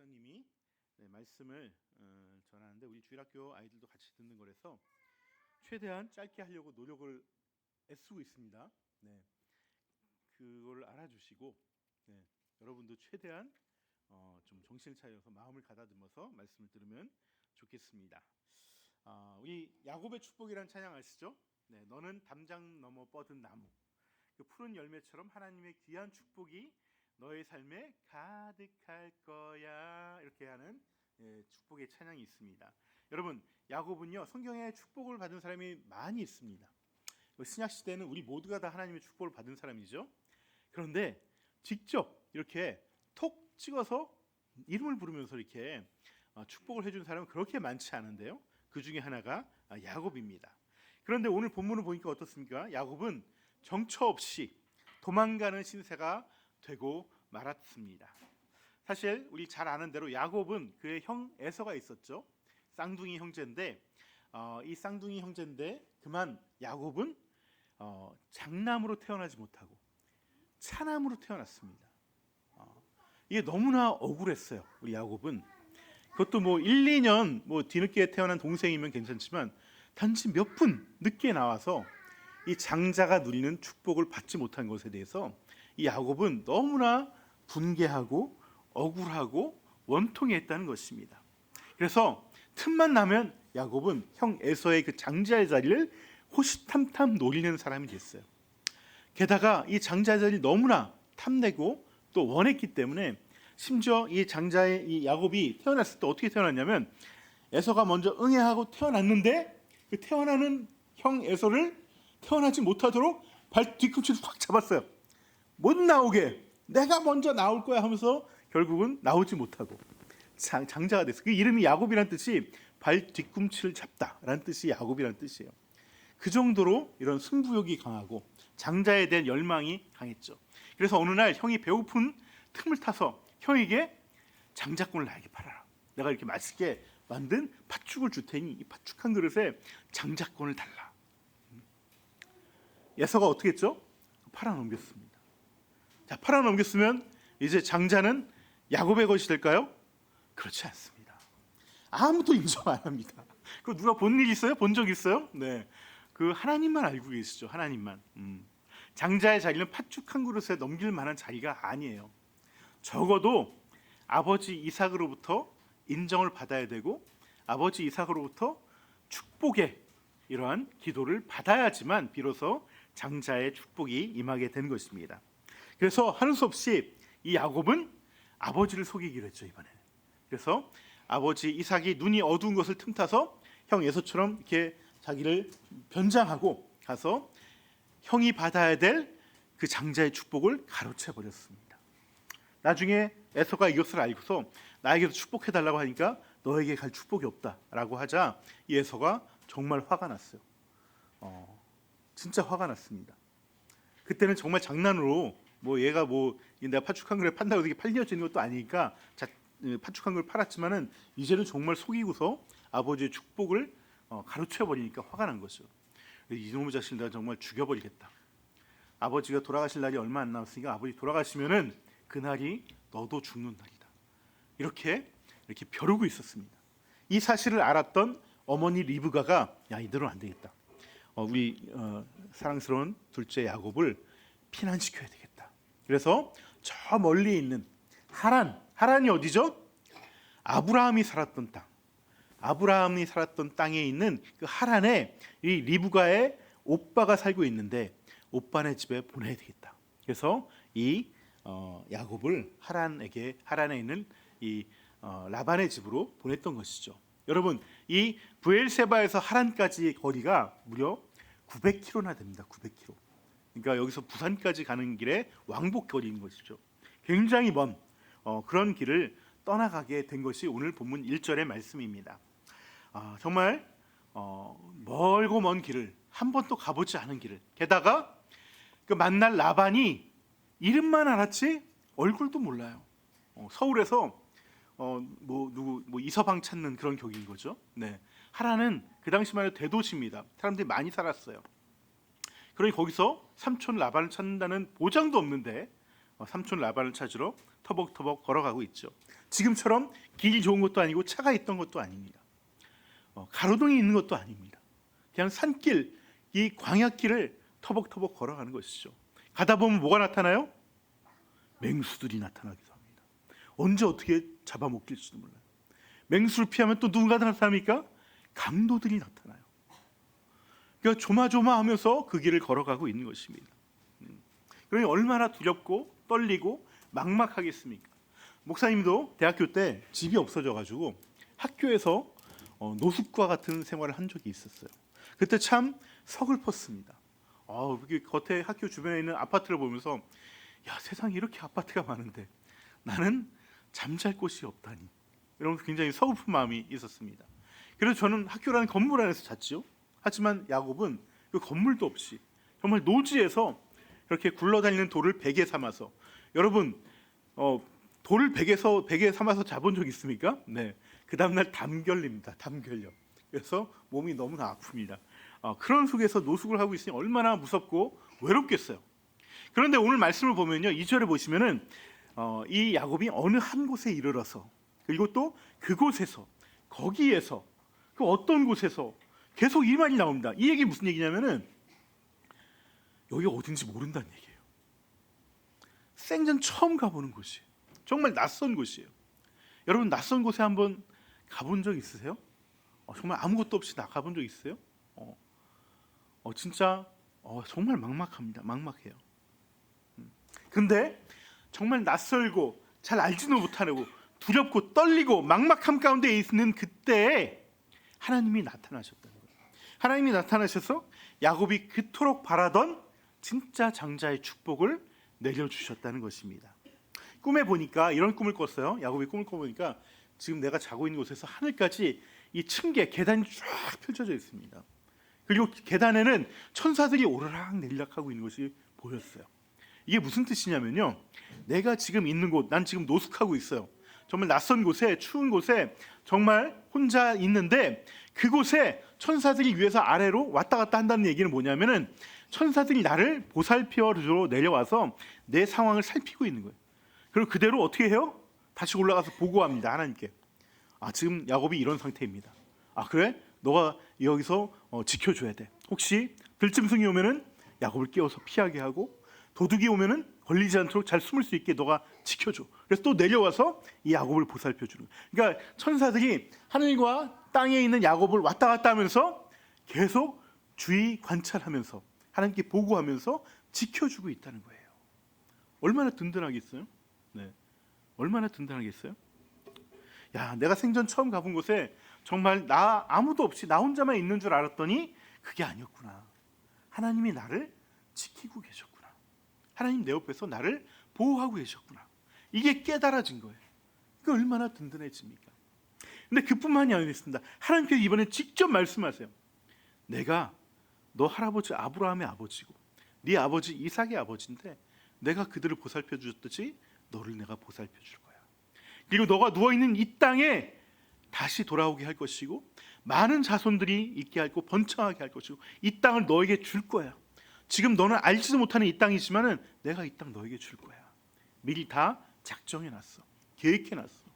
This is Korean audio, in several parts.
목사님이 말씀을 전하는데 우리 주일학교 아이들도 같이 듣는 거라서 최대한 짧게 하려고 노력을 애쓰고 있습니다. 그걸 알아주시고 여러분도 최대한 좀 정신을 차려서 마음을 가다듬어서 말씀을 들으면 좋겠습니다. 우리 야곱의 축복이라는 찬양 아시죠? 너는 담장 넘어 뻗은 나무, 그 푸른 열매처럼 하나님의 귀한 축복이 너의 삶에 가득할 거야, 이렇게 하는 축복의 찬양이 있습니다. 여러분, 야곱은요 성경에 축복을 받은 사람이 많이 있습니다. 신약 시대는 우리 모두가 다 하나님의 축복을 받은 사람이죠. 그런데 직접 이렇게 톡 찍어서 이름을 부르면서 이렇게 축복을 해준 사람은 그렇게 많지 않은데요, 그 중에 하나가 야곱입니다. 그런데 오늘 본문을 보니까 어떻습니까? 야곱은 정처 없이 도망가는 신세가 되고 말았습니다. 사실 우리 잘 아는 대로 야곱은 그의 형 에서가 있었죠. 쌍둥이 형제인데 이 쌍둥이 형제인데 그만 야곱은 장남으로 태어나지 못하고 차남으로 태어났습니다. 이게 너무나 억울했어요. 우리 야곱은 그것도 1, 2년 뒤늦게 태어난 동생이면 괜찮지만 단지 몇 분 늦게 나와서 이 장자가 누리는 축복을 받지 못한 것에 대해서 이 야곱은 너무나 분개하고 억울하고 원통했다는 것입니다. 그래서 틈만 나면 야곱은 형 에서의 그 장자의 자리를 호시탐탐 노리는 사람이 됐어요. 게다가 이 장자의 자리를 너무나 탐내고 또 원했기 때문에 심지어 이 장자의 이 야곱이 태어났을 때 어떻게 태어났냐면 에서가 먼저 응애하고 태어났는데 그 태어나는 형 에서를 태어나지 못하도록 발 뒤꿈치를 확 잡았어요. 못 나오게 내가 먼저 나올 거야 하면서 결국은 나오지 못하고 장자가 됐어요. 그 이름이 야곱이라는 뜻이 발 뒤꿈치를 잡다라는 뜻이 야곱이라는 뜻이에요. 그 정도로 이런 승부욕이 강하고 장자에 대한 열망이 강했죠. 그래서 어느 날 형이 배고픈 틈을 타서 형에게 장자권을 나에게 팔아라. 내가 이렇게 맛있게 만든 팥죽을 줄 테니 이 팥죽 한 그릇에 장자권을 달라. 에서가 어떻게 했죠? 팔아넘겼습니다. 자, 팔아넘겼으면 이제 장자는 야곱의 것이 될까요? 그렇지 않습니다. 아무도 인정 안 합니다. 그 누가 본 일 있어요? 본 적 있어요? 그 하나님만 알고 계시죠. 하나님만. 장자의 자리는 팥죽 한 그릇에 넘길 만한 자리가 아니에요. 적어도 아버지 이삭으로부터 인정을 받아야 되고 아버지 이삭으로부터 축복의 이러한 기도를 받아야지만 비로소 장자의 축복이 임하게 된 것입니다. 그래서 하는 수 없이 이 야곱은 아버지를 속이기로 했죠, 이번에. 그래서 아버지 이삭이 눈이 어두운 것을 틈타서 형 에서처럼 이렇게 자기를 변장하고 가서 형이 받아야 될 그 장자의 축복을 가로채 버렸습니다. 나중에 에서가 이것을 알고서 나에게도 축복해달라고 하니까 너에게 갈 축복이 없다라고 하자 이 에서가 정말 화가 났어요. 진짜 화가 났습니다. 그때는 정말 장난으로 얘가 내가 팥죽 한 그릇 판다고 이게 팔려지는 것도 아니니까 팥죽 한 그릇 팔았지만은 이제는 정말 속이고서 아버지의 축복을 가로채 버리니까 화가 난 거죠. 이놈의 자식 내가 정말 죽여버리겠다. 아버지가 돌아가실 날이 얼마 안 남았으니까 아버지 돌아가시면은 그날이 너도 죽는 날이다. 이렇게 벼르고 있었습니다. 이 사실을 알았던 어머니 리브가가 이대로는 안 되겠다. 우리 사랑스러운 둘째 야곱을 피난시켜야 되겠다. 그래서 저 멀리 있는 하란이 어디죠? 아브라함이 살았던 땅. 아브라함이 살았던 땅에 있는 그 하란에 이 리브가의 오빠가 살고 있는데 오빠네 집에 보내야 되겠다. 그래서 이 야곱을 하란에 있는 이 라반의 집으로 보냈던 것이죠. 여러분, 이 브엘세바에서 하란까지 거리가 무려 900km나 됩니다. 900km. 그러니까 여기서 부산까지 가는 길에 왕복 거리인 것이죠. 굉장히 먼 그런 길을 떠나가게 된 것이 오늘 본문 1절의 말씀입니다. 정말 멀고 먼 길을 한 번도 가보지 않은 길을, 게다가 그 만날 라반이 이름만 알았지 얼굴도 몰라요. 서울에서 이서방 찾는 그런 격인 거죠. 하란은 그 당시만 해도 대도시입니다. 사람들이 많이 살았어요. 그러니 거기서 삼촌 라반을 찾는다는 보장도 없는데 삼촌 라반을 찾으러 터벅터벅 걸어가고 있죠. 지금처럼 길이 좋은 것도 아니고 차가 있던 것도 아닙니다. 가로등이 있는 것도 아닙니다. 그냥 산길, 이 광야길을 터벅터벅 걸어가는 것이죠. 가다 보면 뭐가 나타나요? 맹수들이 나타나기도 합니다. 언제 어떻게 잡아먹힐지도 몰라요. 맹수를 피하면 또 누가 나타납니까? 강도들이 나타나요. 그러니까 조마조마하면서 그 길을 걸어가고 있는 것입니다. 그러니 얼마나 두렵고 떨리고 막막하겠습니까? 목사님도 대학교 때 집이 없어져가지고 학교에서 노숙과 같은 생활을 한 적이 있었어요. 그때 참 서글펐습니다. 겉에 학교 주변에 있는 아파트를 보면서 야, 세상에 이렇게 아파트가 많은데 나는 잠잘 곳이 없다니, 이러면서 굉장히 서글픈 마음이 있었습니다. 그래서 저는 학교라는 건물 안에서 잤지요. 하지만 야곱은 그 건물도 없이 정말 노지에서 이렇게 굴러다니는 돌을 베개 삼아서, 여러분 돌을 베개에 삼아서 자본 적 있습니까? 네. 그 다음날 담결립니다. 담결력. 그래서 몸이 너무나 아픕니다. 그런 속에서 노숙을 하고 있으니 얼마나 무섭고 외롭겠어요. 그런데 오늘 말씀을 보면요, 2절에 보시면은 이 야곱이 어느 한 곳에 이르러서, 그리고 또 그곳에서, 거기에서, 그 어떤 곳에서 계속 이 말이 나옵니다. 이 얘기 무슨 얘기냐면은 여기가 어딘지 모른다는 얘기예요. 생전 처음 가보는 곳이에요. 정말 낯선 곳이에요. 여러분, 낯선 곳에 한번 가본 적 있으세요? 정말 아무것도 없이 나가본 적 있어요? 진짜 정말 막막합니다. 막막해요. 근데 정말 낯설고 잘 알지도 못하고 두렵고 떨리고 막막함 가운데 있는 그때에 하나님이 나타나셨다는 거예요. 하나님이 나타나셔서 야곱이 그토록 바라던 진짜 장자의 축복을 내려주셨다는 것입니다. 꿈에 보니까 이런 꿈을 꿨어요. 야곱이 꿈을 꿔보니까 지금 내가 자고 있는 곳에서 하늘까지 이 층계, 계단이 쫙 펼쳐져 있습니다. 그리고 계단에는 천사들이 오르락 내리락 하고 있는 것이 보였어요. 이게 무슨 뜻이냐면요, 내가 지금 있는 곳, 난 지금 노숙하고 있어요. 정말 낯선 곳에, 추운 곳에 정말 혼자 있는데, 그곳에 천사들이 위에서 아래로 왔다 갔다 한다는 얘기는 뭐냐면은 천사들이 나를 보살펴주러 내려와서 내 상황을 살피고 있는 거예요. 그리고 그대로 어떻게 해요? 다시 올라가서 보고합니다. 하나님께. 지금 야곱이 이런 상태입니다. 그래? 너가 여기서 지켜줘야 돼. 혹시 들짐승이 오면은 야곱을 깨워서 피하게 하고, 도둑이 오면은 걸리지 않도록 잘 숨을 수 있게 너가 지켜줘. 그래서 또 내려와서 이 야곱을 보살펴주는 거예요. 그러니까 천사들이 하늘과 땅에 있는 야곱을 왔다 갔다 하면서 계속 주의 관찰하면서 하나님께 보고하면서 지켜주고 있다는 거예요. 얼마나 든든하겠어요? 네, 얼마나 든든하겠어요? 야, 내가 생전 처음 가본 곳에 정말 나 아무도 없이 나 혼자만 있는 줄 알았더니 그게 아니었구나. 하나님이 나를 지키고 계셨구나. 하나님 내 옆에서 나를 보호하고 계셨구나. 이게 깨달아진 거예요. 그 얼마나 든든해집니까? 근데 그뿐만이 아니었습니다. 하나님께서 이번에 직접 말씀하세요. 내가 너 할아버지 아브라함의 아버지고 네 아버지 이삭의 아버지인데 내가 그들을 보살펴 주셨듯이 너를 내가 보살펴 줄 거야. 그리고 너가 누워있는 이 땅에 다시 돌아오게 할 것이고 많은 자손들이 있게 하고 번창하게 할 것이고 이 땅을 너에게 줄 거야. 지금 너는 알지도 못하는 이 땅이지만은 내가 이 땅 너에게 줄 거야. 미리 다 작정해놨어. 계획해놨어.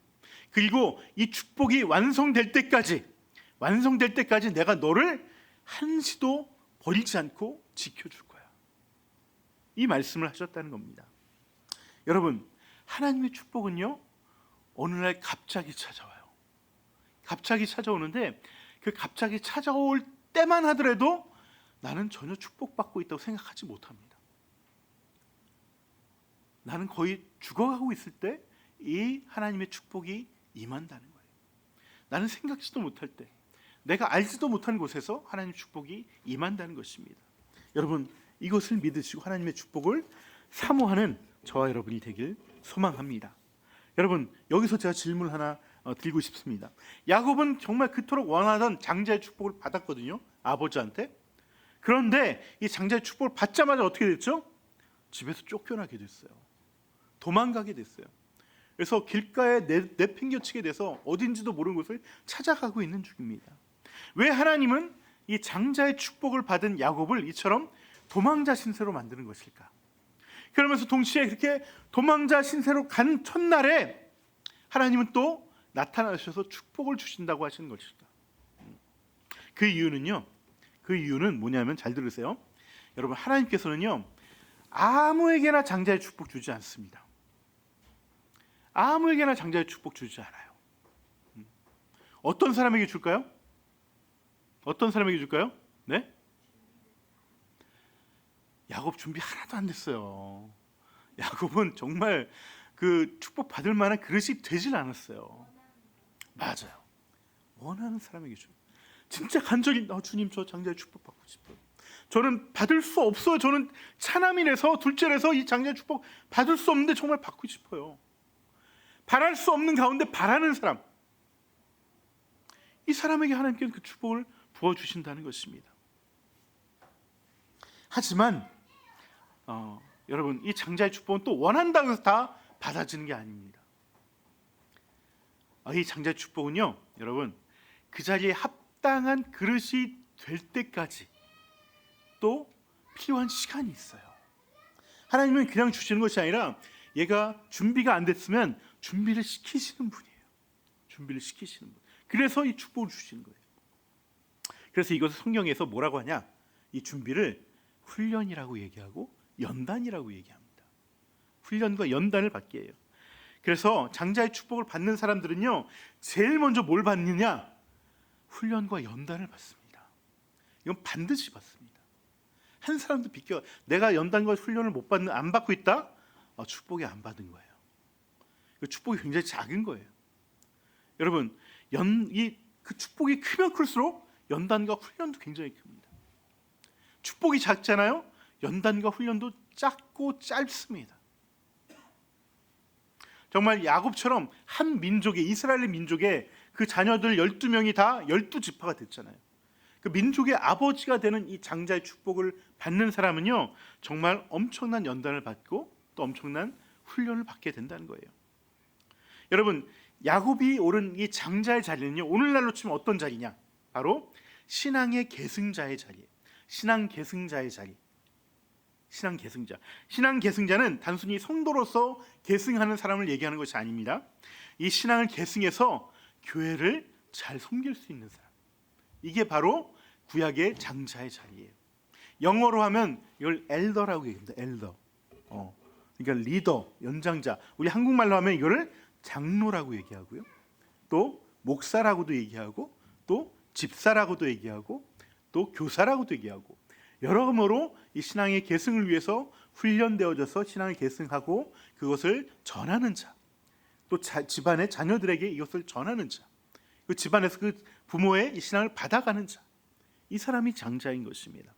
그리고 이 축복이 완성될 때까지 내가 너를 한시도 버리지 않고 지켜줄 거야. 이 말씀을 하셨다는 겁니다. 여러분, 하나님의 축복은요, 어느 날 갑자기 찾아와요. 갑자기 찾아오는데 그 갑자기 찾아올 때만 하더라도 나는 전혀 축복받고 있다고 생각하지 못합니다. 나는 거의 죽어가고 있을 때 이 하나님의 축복이 임한다는 거예요. 나는 생각지도 못할 때, 내가 알지도 못한 곳에서 하나님의 축복이 임한다는 것입니다. 여러분, 이것을 믿으시고 하나님의 축복을 사모하는 저와 여러분이 되길 소망합니다. 여러분, 여기서 제가 질문 하나 드리고 싶습니다. 야곱은 정말 그토록 원하던 장자의 축복을 받았거든요, 아버지한테. 그런데 이 장자의 축복을 받자마자 어떻게 됐죠? 집에서 쫓겨나게 됐어요. 도망가게 됐어요. 그래서 길가에 내팽겨치게 돼서 어딘지도 모르는 곳을 찾아가고 있는 중입니다. 왜 하나님은 이 장자의 축복을 받은 야곱을 이처럼 도망자 신세로 만드는 것일까? 그러면서 동시에 그렇게 도망자 신세로 간 첫날에 하나님은 또 나타나셔서 축복을 주신다고 하시는 것입니다. 그 이유는 뭐냐면, 잘 들으세요. 여러분, 하나님께서는요 아무에게나 장자의 축복 주지 않습니다. 아무에게나 장자의 축복 주지 않아요. 어떤 사람에게 줄까요? 어떤 사람에게 줄까요? 네? 야곱 준비 하나도 안 됐어요. 야곱은 정말 그 축복 받을 만한 그릇이 되질 않았어요. 맞아요. 원하는 사람에게 줘. 진짜 간절히 주님, 저 장자의 축복 받고 싶어요. 저는 받을 수 없어요. 저는 차남이라서, 둘째라서 이 장자의 축복 받을 수 없는데 정말 받고 싶어요. 바랄 수 없는 가운데 바라는 사람, 이 사람에게 하나님께서 그 축복을 부어주신다는 것입니다. 하지만 여러분, 이 장자의 축복은 또 원한다고 해서 다 받아지는 게 아닙니다. 이 장자의 축복은요, 여러분, 그 자리에 합당한 그릇이 될 때까지 또 필요한 시간이 있어요. 하나님은 그냥 주시는 것이 아니라 얘가 준비가 안 됐으면 준비를 시키시는 분이에요. 준비를 시키시는 분. 그래서 이 축복을 주시는 거예요. 그래서 이것을 성경에서 뭐라고 하냐? 이 준비를 훈련이라고 얘기하고 연단이라고 얘기합니다. 훈련과 연단을 받게 해요. 그래서 장자의 축복을 받는 사람들은요, 제일 먼저 뭘 받느냐? 훈련과 연단을 받습니다. 이건 반드시 받습니다. 한 사람도 비껴, 내가 연단과 훈련을 안 받고 있다? 축복이 안 받은 거예요. 축복이 굉장히 작은 거예요. 여러분, 그 축복이 크면 클수록 연단과 훈련도 굉장히 큽니다. 축복이 작잖아요. 연단과 훈련도 작고 짧습니다. 정말 야곱처럼 한 민족의, 이스라엘 민족의 그 자녀들 12명이 다 12지파가 됐잖아요. 그 민족의 아버지가 되는 이 장자의 축복을 받는 사람은요, 정말 엄청난 연단을 받고 또 엄청난 훈련을 받게 된다는 거예요. 여러분, 야곱이 오른 이 장자의 자리는요, 오늘날로 치면 어떤 자리냐? 바로 신앙의 계승자의 자리예요. 신앙 계승자의 자리. 신앙 계승자. 신앙 계승자는 단순히 성도로서 계승하는 사람을 얘기하는 것이 아닙니다. 이 신앙을 계승해서 교회를 잘 섬길 수 있는 사람. 이게 바로 구약의 장자의 자리예요. 영어로 하면 이걸 엘더라고 얘기합니다. 엘더. 그러니까 리더, 연장자. 우리 한국말로 하면 이거를 장로라고 얘기하고요. 또 목사라고도 얘기하고, 또 집사라고도 얘기하고, 또 교사라고도 얘기하고, 여러모로 이 신앙의 계승을 위해서 훈련되어져서 신앙을 계승하고 그것을 전하는 자, 또 집안의 자녀들에게 이것을 전하는 자, 그 집안에서 그 부모의 이 신앙을 받아가는 자, 이 사람이 장자인 것입니다.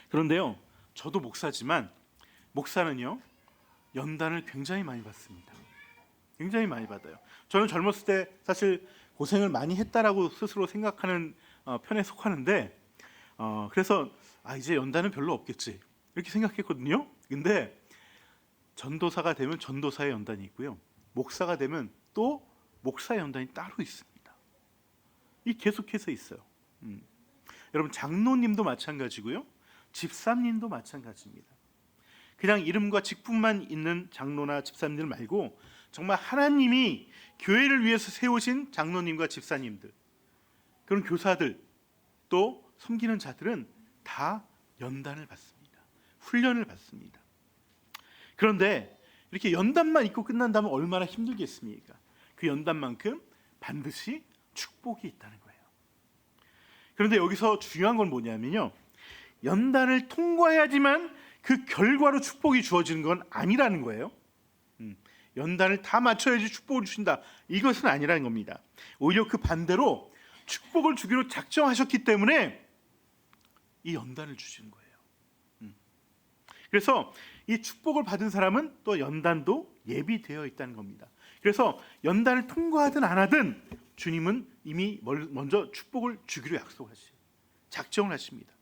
그런데요, 저도 목사지만 목사는요, 연단을 굉장히 많이 받습니다. 굉장히 많이 받아요. 저는 젊었을 때 사실 고생을 많이 했다라고 스스로 생각하는 편에 속하는데, 그래서 이제 연단은 별로 없겠지 이렇게 생각했거든요. 근데 전도사가 되면 전도사의 연단이 있고요, 목사가 되면 또 목사의 연단이 따로 있습니다. 이 계속해서 있어요. 여러분, 장로님도 마찬가지고요, 집사님도 마찬가지입니다. 그냥 이름과 직분만 있는 장로나 집사님들 말고 정말 하나님이 교회를 위해서 세우신 장로님과 집사님들, 그런 교사들, 또 섬기는 자들은 다 연단을 받습니다. 훈련을 받습니다. 그런데 이렇게 연단만 있고 끝난다면 얼마나 힘들겠습니까? 그 연단만큼 반드시 축복이 있다는 거예요. 그런데 여기서 중요한 건 뭐냐면요, 연단을 통과해야지만 그 결과로 축복이 주어지는 건 아니라는 거예요. 연단을 다 맞춰야지 축복을 주신다, 이것은 아니라는 겁니다. 오히려 그 반대로 축복을 주기로 작정하셨기 때문에 이 연단을 주시는 거예요. 그래서 이 축복을 받은 사람은 또 연단도 예비되어 있다는 겁니다. 그래서 연단을 통과하든 안 하든 주님은 이미 먼저 축복을 주기로 약속하시죠. 작정을 하십니다.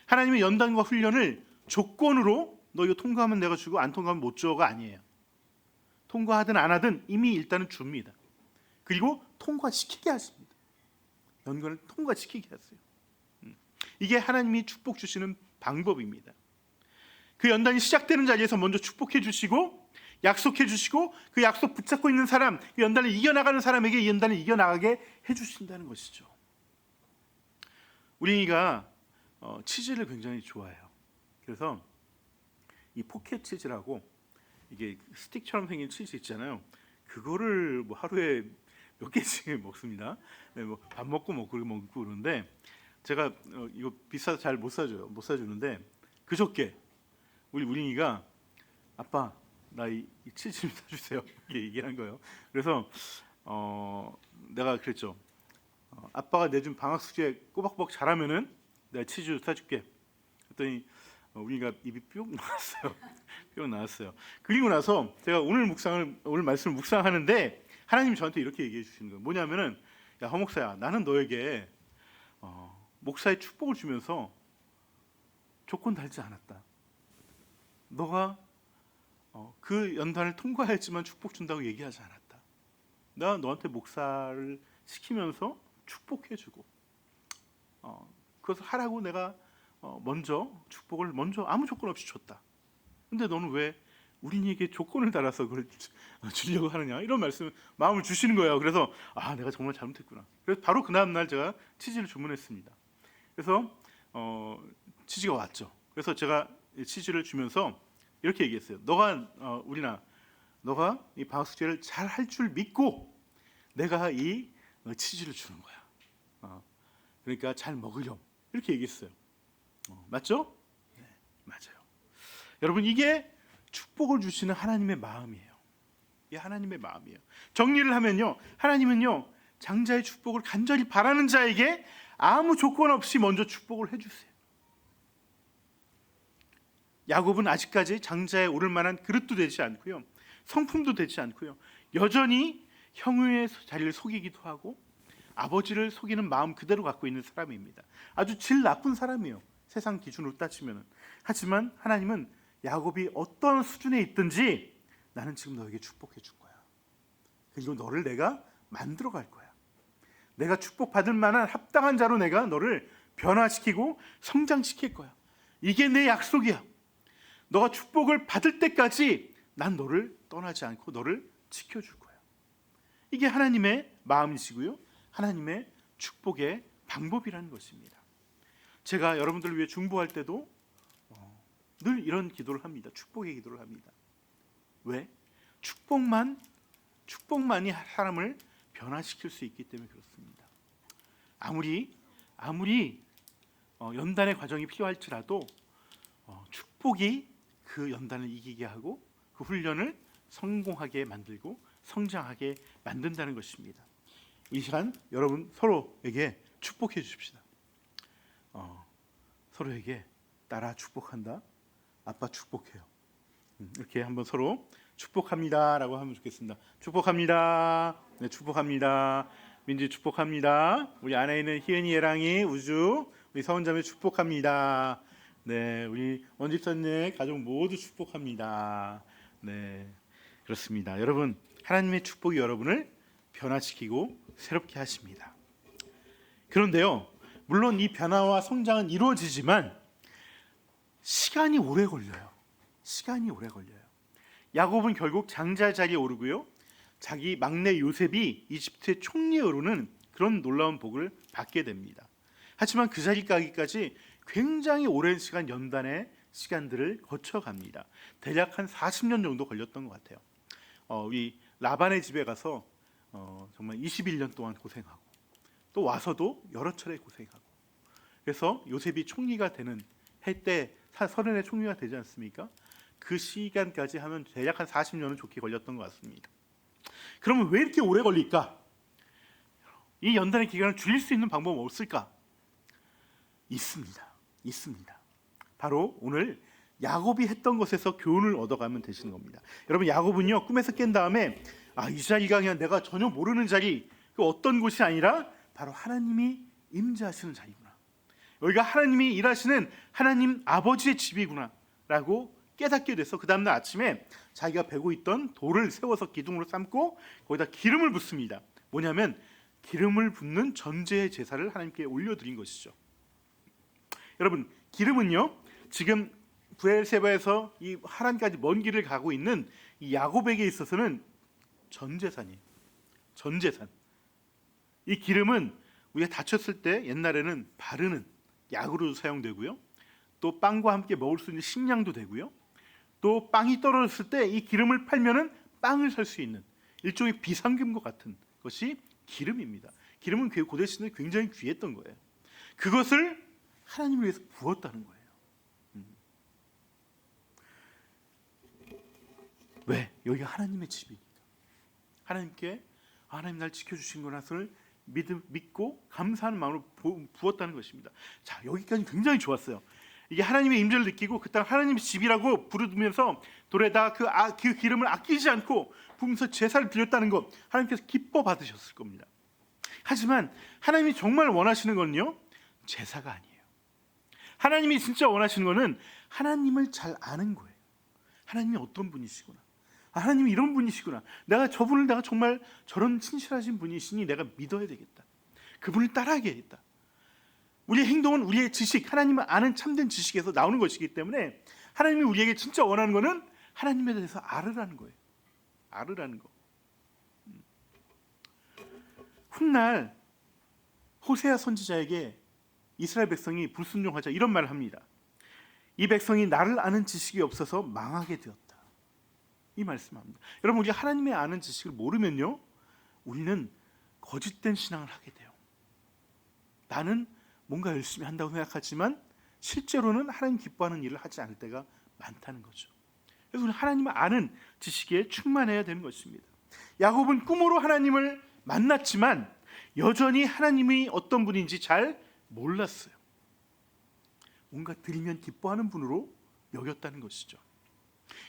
하나님의 연단과 훈련을 조건으로 너 이거 통과하면 내가 주고 안 통과하면 못 줘가 아니에요. 통과하든 안 하든 이미 일단은 줍니다. 그리고 통과시키게 하십니다. 연관을 통과시키게 하세요. 이게 하나님이 축복 주시는 방법입니다. 그 연단이 시작되는 자리에서 먼저 축복해 주시고 약속해 주시고 그 약속 붙잡고 있는 사람, 그 연단을 이겨나가는 사람에게 이 연단을 이겨나가게 해주신다는 것이죠. 우리가 치즈를 굉장히 좋아해요. 그래서 이 포켓 치즈라고 이게 스틱처럼 생긴 치즈 있잖아요. 그거를 뭐 하루에 몇 개씩 먹습니다. 네, 뭐 밥 먹고 그러는데 제가 이거 비싸서 잘 못 사주는데 그저께 우리 우린이가 아빠 나 이 치즈 좀 사주세요 이렇게 얘기를 한 거예요. 그래서 내가 그랬죠. 아빠가 내준 방학 숙제 꼬박꼬박 잘하면은 내가 치즈 사줄게. 그랬더니 우리가 입이 뿅 나왔어요. 뿅 나왔어요. 그리고 나서 제가 오늘 말씀을 묵상하는데 하나님이 저한테 이렇게 얘기해 주시는 거예요. 뭐냐면은 야 허목사야, 나는 너에게 목사의 축복을 주면서 조건 달지 않았다. 너가 그 연단을 통과했지만 축복 준다고 얘기하지 않았다. 내가 너한테 목사를 시키면서 축복해주고 그것을 하라고 내가 먼저 축복을 아무 조건 없이 줬다. 근데 너는 왜 우리에게 조건을 달아서 그걸 주려고 하느냐, 이런 마음을 주시는 거예요. 그래서 내가 정말 잘못했구나. 그래서 바로 그 다음 날 제가 치즈를 주문했습니다. 그래서 치즈가 왔죠. 그래서 제가 치즈를 주면서 이렇게 얘기했어요. 너가 이 방학 숙제를 잘 할 줄 믿고 내가 이 치즈를 주는 거야. 그러니까 잘 먹으렴. 이렇게 얘기했어요. 맞죠? 네, 맞아요. 여러분, 이게 축복을 주시는 하나님의 마음이에요. 이게 하나님의 마음이에요. 정리를 하면요, 하나님은요 장자의 축복을 간절히 바라는 자에게 아무 조건 없이 먼저 축복을 해주세요. 야곱은 아직까지 장자에 오를 만한 그릇도 되지 않고요, 성품도 되지 않고요, 여전히 형의 자리를 속이기도 하고 아버지를 속이는 마음 그대로 갖고 있는 사람입니다. 아주 질 나쁜 사람이에요, 세상 기준으로 따지면. 하지만 하나님은 야곱이 어떤 수준에 있든지 나는 지금 너에게 축복해 줄 거야. 그리고 너를 내가 만들어 갈 거야. 내가 축복받을 만한 합당한 자로 내가 너를 변화시키고 성장시킬 거야. 이게 내 약속이야. 너가 축복을 받을 때까지 난 너를 떠나지 않고 너를 지켜줄 거야. 이게 하나님의 마음이시고요, 하나님의 축복의 방법이라는 것입니다. 제가 여러분들을 위해 중보할 때도 늘 이런 기도를 합니다. 축복의 기도를 합니다. 왜? 축복만이 사람을 변화시킬 수 있기 때문에 그렇습니다. 아무리 연단의 과정이 필요할지라도 축복이 그 연단을 이기게 하고 그 훈련을 성공하게 만들고 성장하게 만든다는 것입니다. 이 시간 여러분 서로에게 축복해 주십시다. 서로에게 딸아 축복한다, 아빠 축복해요. 이렇게 한번 서로 축복합니다라고 하면 좋겠습니다. 축복합니다. 네, 축복합니다. 민지 축복합니다. 우리 안에 있는 희은이, 예랑이, 우주, 우리 서은자매 축복합니다. 네, 우리 원집사님 가족 모두 축복합니다. 네, 그렇습니다. 여러분, 하나님의 축복이 여러분을 변화시키고 새롭게 하십니다. 그런데요, 물론 이 변화와 성장은 이루어지지만 시간이 오래 걸려요. 야곱은 결국 장자 자리에 오르고요, 자기 막내 요셉이 이집트의 총리에 오르는 그런 놀라운 복을 받게 됩니다. 하지만 그 자리까지 굉장히 오랜 시간, 연단의 시간들을 거쳐갑니다. 대략 한 40년 정도 걸렸던 것 같아요. 이 라반의 집에 가서 정말 21년 동안 고생하고 또 와서도 여러 차례 고생하고, 그래서 요셉이 총리가 되는 해 때 30의 총리가 되지 않습니까? 그 시간까지 하면 대략 한 40년은 좋게 걸렸던 것 같습니다. 그러면 왜 이렇게 오래 걸릴까? 이 연단의 기간을 줄일 수 있는 방법은 없을까? 있습니다. 바로 오늘 야곱이 했던 것에서 교훈을 얻어가면 되시는 겁니다. 여러분, 야곱은요 꿈에서 깬 다음에 이 자리가 그냥 내가 전혀 모르는 자리, 그 어떤 곳이 아니라 바로 하나님이 임재하시는 자리구나, 여기가 하나님이 일하시는 하나님 아버지의 집이구나 라고 깨닫게 돼서 그 다음날 아침에 자기가 베고 있던 돌을 세워서 기둥으로 삼고 거기다 기름을 붓습니다. 뭐냐면 기름을 붓는 전제의 제사를 하나님께 올려드린 것이죠. 여러분, 기름은요 지금 브엘세바에서 이 하란까지 먼 길을 가고 있는 이 야곱에게 있어서는 전 재산이에요. 전 재산. 이 기름은 우리가 다쳤을 때 옛날에는 바르는 약으로도 사용되고요. 또 빵과 함께 먹을 수 있는 식량도 되고요. 또 빵이 떨어졌을 때 이 기름을 팔면은 빵을 살 수 있는 일종의 비상금과 같은 것이 기름입니다. 기름은 고대 시대에 굉장히 귀했던 거예요. 그것을 하나님을 위해서 부었다는 거예요. 왜? 여기가 하나님의 집이니까. 하나님께 하나님 날 지켜주신 것을 믿고 감사하는 마음으로 부었다는 것입니다. 자, 여기까지 굉장히 좋았어요. 이게 하나님의 임재를 느끼고 그 땅 하나님의 집이라고 부르면서 돌에다 그 기름을 아끼지 않고 부으면서 제사를 드렸다는 것, 하나님께서 기뻐 받으셨을 겁니다. 하지만 하나님이 정말 원하시는 건요, 제사가 아니에요. 하나님이 진짜 원하시는 것은 하나님을 잘 아는 거예요. 하나님이 어떤 분이시구나, 하나님이 이런 분이시구나, 내가 저분을 내가 정말 저런 친실하신 분이시니 내가 믿어야 되겠다, 그분을 따라야겠다. 우리의 행동은 우리의 지식, 하나님을 아는 참된 지식에서 나오는 것이기 때문에 하나님이 우리에게 진짜 원하는 것은 하나님에 대해서 알으라는 거예요. 알으라는 거. 훗날 호세아 선지자에게 이스라엘 백성이 불순종하자 이런 말을 합니다. 이 백성이 나를 아는 지식이 없어서 망하게 되었다. 이 말씀합니다. 여러분, 우리가 하나님의 아는 지식을 모르면요, 우리는 거짓된 신앙을 하게 돼요. 나는 뭔가 열심히 한다고 생각하지만 실제로는 하나님 기뻐하는 일을 하지 않을 때가 많다는 거죠. 그래서 우리는 하나님을 아는 지식에 충만해야 되는 것입니다. 야곱은 꿈으로 하나님을 만났지만 여전히 하나님이 어떤 분인지 잘 몰랐어요. 뭔가 드리면 기뻐하는 분으로 여겼다는 것이죠.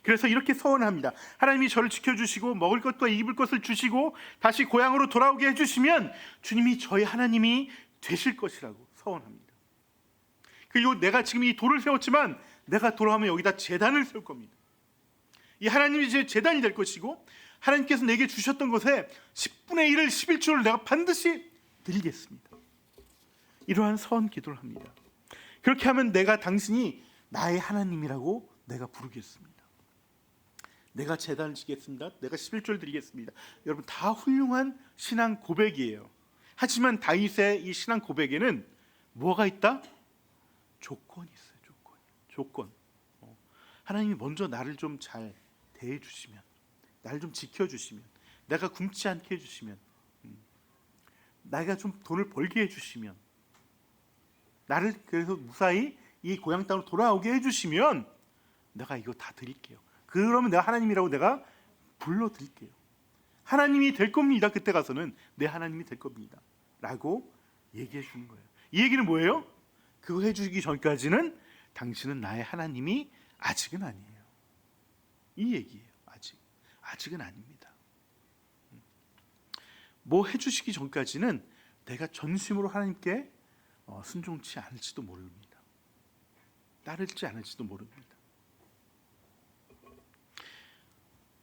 그래서 이렇게 서원합니다. 하나님이 저를 지켜주시고 먹을 것과 입을 것을 주시고 다시 고향으로 돌아오게 해주시면 주님이 저희 하나님이 되실 것이라고 서원합니다. 그리고 내가 지금 이 돌을 세웠지만 내가 돌아오면 여기다 제단을 세울 겁니다. 이 하나님이 이제 제단이 될 것이고 하나님께서 내게 주셨던 것에 10분의 1을 11조를 내가 반드시 드리겠습니다. 이러한 서원 기도를 합니다. 그렇게 하면 내가 당신이 나의 하나님이라고 내가 부르겠습니다. 내가 제단을 지겠습니다. 내가 11조를 드리겠습니다. 여러분, 다 훌륭한 신앙 고백이에요. 하지만 다윗의 이 신앙 고백에는 뭐가 있다? 조건이 있어요. 조건. 하나님이 먼저 나를 좀 잘 대해 주시면, 나를 좀 지켜 주시면, 내가 굶지 않게 해 주시면, 내가 좀 돈을 벌게 해 주시면, 나를 그래서 무사히 이 고향 땅으로 돌아오게 해 주시면 내가 이거 다 드릴게요. 그러면 내가 하나님이라고 내가 불러 드릴게요. 하나님이 될 겁니다. 그때 가서는 내 하나님이 될 겁니다 라고 얘기해 주는 거예요. 이 얘기는 뭐예요? 그거 해주기 전까지는 당신은 나의 하나님이 아직은 아니에요. 이 얘기예요. 아직은 아닙니다. 뭐 해주시기 전까지는 내가 전심으로 하나님께 순종치 않을지도 모릅니다. 따르지 않을지도 모릅니다.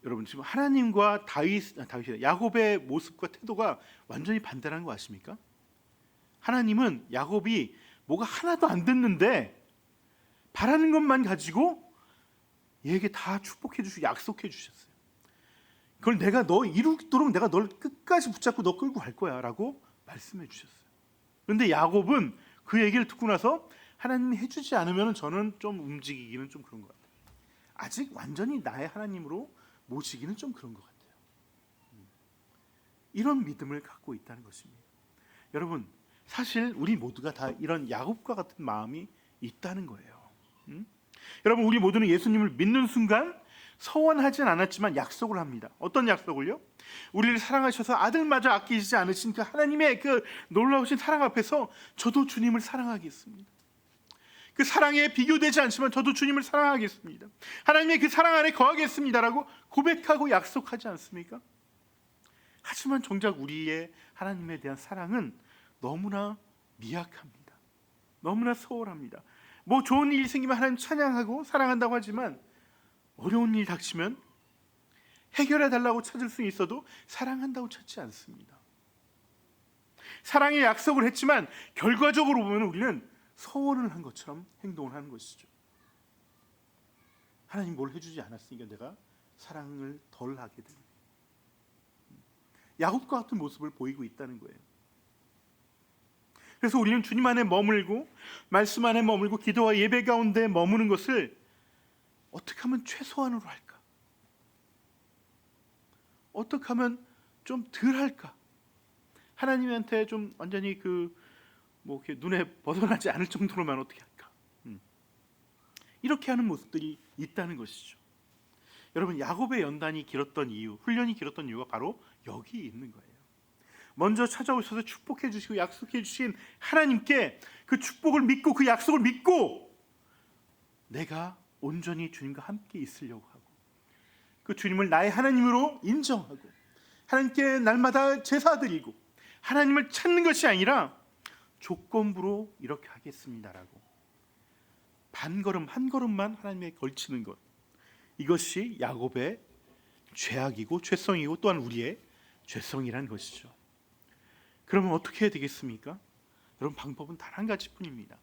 여러분, 지금 하나님과 야곱의 모습과 태도가 완전히 반대라는 거 아십니까? 하나님은 야곱이 뭐가 하나도 안 됐는데 바라는 것만 가지고 얘에게 다 축복해 주시고 약속해 주셨어요. 그걸 내가 너 이루도록 내가 널 끝까지 붙잡고 너 끌고 갈 거야 라고 말씀해 주셨어요. 그런데 야곱은 그 얘기를 듣고 나서 하나님이 해주지 않으면 저는 좀 움직이기는 좀 그런 것 같아요. 아직 완전히 나의 하나님으로 모시기는 좀 그런 것 같아요. 이런 믿음을 갖고 있다는 것입니다. 여러분, 사실 우리 모두가 다 이런 야곱과 같은 마음이 있다는 거예요. 여러분, 우리 모두는 예수님을 믿는 순간 서원하진 않았지만 약속을 합니다. 어떤 약속을요? 우리를 사랑하셔서 아들마저 아끼시지 않으신 그 하나님의 그 놀라우신 사랑 앞에서 저도 주님을 사랑하겠습니다. 그 사랑에 비교되지 않지만 저도 주님을 사랑하겠습니다. 하나님의 그 사랑 안에 거하겠습니다라고 고백하고 약속하지 않습니까? 하지만 정작 우리의 하나님에 대한 사랑은 너무나 미약합니다. 너무나 소홀합니다. 뭐 좋은 일이 생기면 하나님 찬양하고 사랑한다고 하지만 어려운 일이 닥치면 해결해 달라고 찾을 수 있어도 사랑한다고 찾지 않습니다. 사랑의 약속을 했지만 결과적으로 보면 우리는 서원을 한 것처럼 행동을 하는 것이죠. 하나님 뭘 해주지 않았으니까 내가 사랑을 덜 하게 되는, 야곱과 같은 모습을 보이고 있다는 거예요. 그래서 우리는 주님 안에 머물고 말씀 안에 머물고 기도와 예배 가운데 머무는 것을 어떻게 하면 최소한으로 할까? 어떻게 하면 좀 덜 할까? 하나님한테 좀 완전히 이렇게 눈에 벗어나지 않을 정도로만 어떻게 할까? 이렇게 하는 모습들이 있다는 것이죠. 여러분, 야곱의 연단이 길었던 이유, 훈련이 길었던 이유가 바로 여기 있는 거예요. 먼저 찾아오셔서 축복해 주시고 약속해 주신 하나님께 그 축복을 믿고 그 약속을 믿고 내가 온전히 주님과 함께 있으려고 하고 그 주님을 나의 하나님으로 인정하고 하나님께 날마다 제사드리고 하나님을 찾는 것이 아니라 조건부로 이렇게 하겠습니다라고 한 걸음만 하나님에 걸치는 것, 이것이 야곱의 죄악이고 죄성이고 또한 우리의 죄성이라는 것이죠. 그러면 어떻게 해야 되겠습니까? 여러분, 방법은 단 한 가지뿐입니다.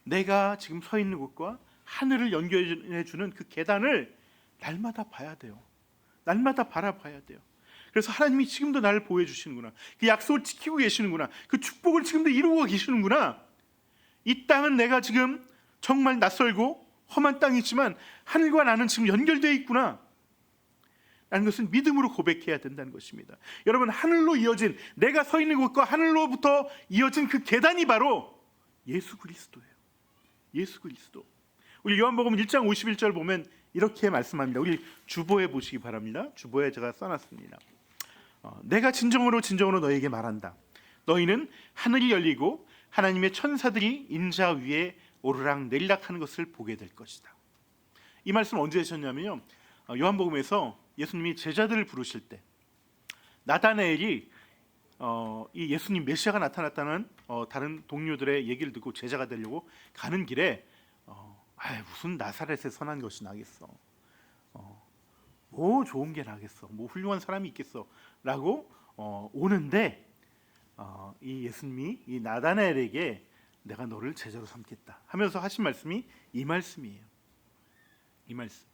내가 지금 서 있는 곳과 하늘을 연결해주는 그 계단을 날마다 봐야 돼요. 날마다 바라봐야 돼요. 그래서 하나님이 지금도 나를 보호해 주시는구나, 그 약속을 지키고 계시는구나, 그 축복을 지금도 이루고 계시는구나, 이 땅은 내가 지금 정말 낯설고 험한 땅이지만 하늘과 나는 지금 연결되어 있구나 라는 것은 믿음으로 고백해야 된다는 것입니다. 여러분, 하늘로 이어진, 내가 서 있는 곳과 하늘로부터 이어진 그 계단이 바로 예수 그리스도예요. 예수 그리스도. 우리 요한복음 1장 51절 보면 이렇게 말씀합니다. 우리 주보에 보시기 바랍니다. 주보에 제가 써놨습니다. 내가 진정으로 너희에게 말한다. 너희는 하늘이 열리고 하나님의 천사들이 인자 위에 오르락 내리락 하는 것을 보게 될 것이다. 이 말씀 언제 하셨냐면요, 요한복음에서 예수님이 제자들을 부르실 때 나다나엘이 이 예수님 메시아가 나타났다는 다른 동료들의 얘기를 듣고 제자가 되려고 가는 길에 무슨 나사렛에 선한 것이 나겠어, 뭐 좋은 게 나겠어, 뭐 훌륭한 사람이 있겠어 라고 오는데 이 예수님이 이 나다나엘에게 내가 너를 제자로 삼겠다 하면서 하신 말씀이 이 말씀이에요. 이 말씀,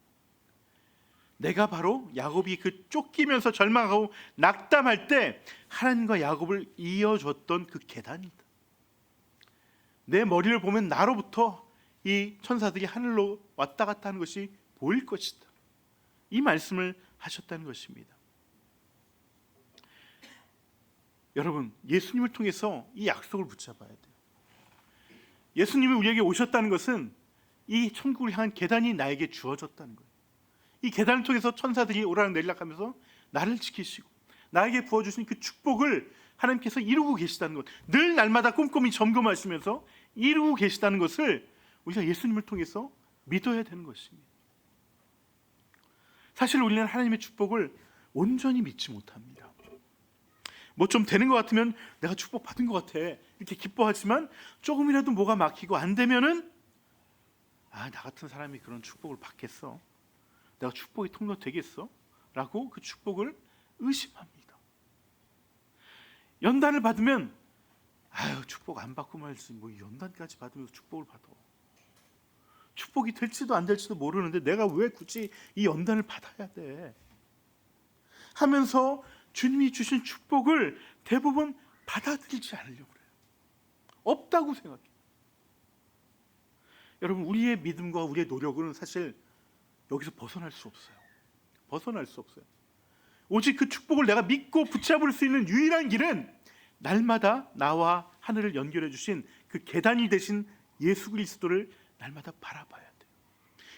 내가 바로 야곱이 그 쫓기면서 절망하고 낙담할 때 하나님과 야곱을 이어줬던 그 계단이다. 내 머리를 보면 나로부터 이 천사들이 하늘로 왔다 갔다 하는 것이 보일 것이다. 이 말씀을 하셨다는 것입니다. 여러분, 예수님을 통해서 이 약속을 붙잡아야 돼요. 예수님이 우리에게 오셨다는 것은 이 천국을 향한 계단이 나에게 주어졌다는 거예요. 이 계단을 통해서 천사들이 오르락내리락하면서 나를 지키시고 나에게 부어주신 그 축복을 하나님께서 이루고 계시다는 것, 늘 날마다 꼼꼼히 점검하시면서 이루고 계시다는 것을 우리가 예수님을 통해서 믿어야 되는 것입니다. 사실 우리는 하나님의 축복을 온전히 믿지 못합니다. 뭐 좀 되는 것 같으면 내가 축복 받은 것 같아 이렇게 기뻐하지만 조금이라도 뭐가 막히고 안 되면은 나 같은 사람이 그런 축복을 받겠어, 내가 축복이 통로되겠어? 라고 그 축복을 의심합니다. 연단을 받으면 축복 안 받고 말지 뭐 연단까지 받으면서 축복을 받아, 축복이 될지도 안 될지도 모르는데 내가 왜 굳이 이 연단을 받아야 돼 하면서 주님이 주신 축복을 대부분 받아들이지 않으려고 그래요. 없다고 생각해요. 여러분, 우리의 믿음과 우리의 노력은 사실 여기서 벗어날 수 없어요. 벗어날 수 없어요. 오직 그 축복을 내가 믿고 붙잡을 수 있는 유일한 길은 날마다 나와 하늘을 연결해 주신 그 계단이 되신 예수 그리스도를 날마다 바라봐야 돼요.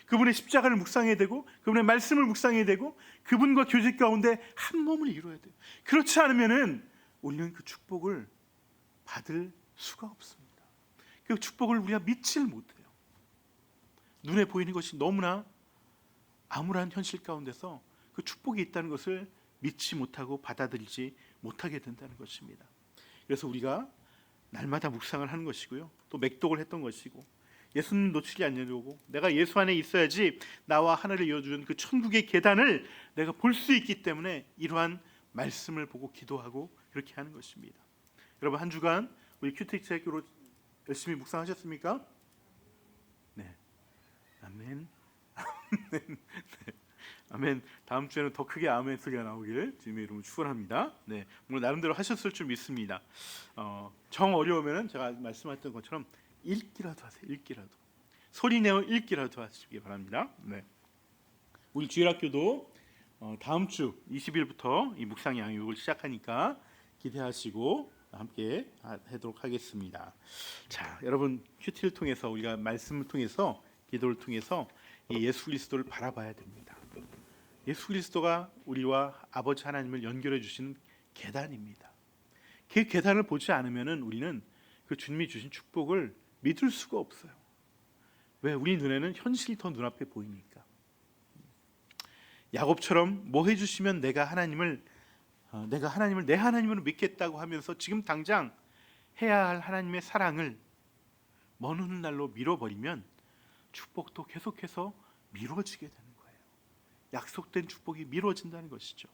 그분의 십자가를 묵상해야 되고 그분의 말씀을 묵상해야 되고 그분과 교제 가운데 한 몸을 이루어야 돼요. 그렇지 않으면은 우리는 그 축복을 받을 수가 없습니다. 그 축복을 우리가 믿질 못해요. 눈에 보이는 것이 너무나 암울한 현실 가운데서 그 축복이 있다는 것을 믿지 못하고 받아들이지 못하게 된다는 것입니다. 그래서 우리가 날마다 묵상을 하는 것이고요, 또 맥독을 했던 것이고, 예수님 놓치지 않으려고 내가 예수 안에 있어야지 나와 하늘을 이어주는 그 천국의 계단을 내가 볼 수 있기 때문에 이러한 말씀을 보고 기도하고 그렇게 하는 것입니다. 여러분, 한 주간 우리 큐티엑 학교로 열심히 묵상하셨습니까? 네, 아멘. 아멘. 다음 주에는 더 크게 아멘 소리가 나오길 주님의 이름으로 축원합니다. 네, 오늘 나름대로 하셨을 줄 믿습니다. 정 어려우면은 제가 말씀했던 것처럼 읽기라도 하세요. 읽기라도 소리 내어 읽기라도 하시기 바랍니다. 네, 우리 주일학교도 다음 주 20일부터 이 묵상 양육을 시작하니까 기대하시고 함께 하도록 하겠습니다. 자, 여러분 큐티를 통해서 우리가 말씀을 통해서 기도를 통해서 이 예수 그리스도를 바라봐야 됩니다. 예수 그리스도가 우리와 아버지 하나님을 연결해 주신 계단입니다. 그 계단을 보지 않으면은 우리는 그 주님이 주신 축복을 믿을 수가 없어요. 왜? 우리 눈에는 현실이 더 눈앞에 보이니까. 야곱처럼 뭐 해주시면 내가 하나님을 내 하나님으로 믿겠다고 하면서 지금 당장 해야 할 하나님의 사랑을 먼 훗날로 미뤄버리면 축복도 계속해서 미뤄지게 되는 거예요. 약속된 축복이 미뤄진다는 것이죠.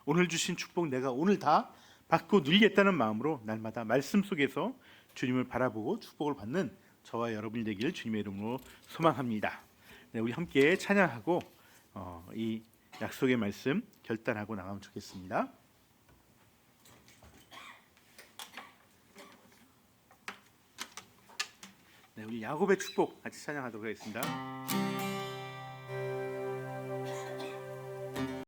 오늘 주신 축복 내가 오늘 다 받고 누리겠다는 마음으로 날마다 말씀 속에서 주님을 바라보고 축복을 받는 저와 여러분이 되기를 주님의 이름으로 소망합니다. 네, 우리 함께 찬양하고 이 약속의 말씀 결단하고 나가면 좋겠습니다. 네, 우리 야곱의 축복 같이 찬양하도록 하겠습니다.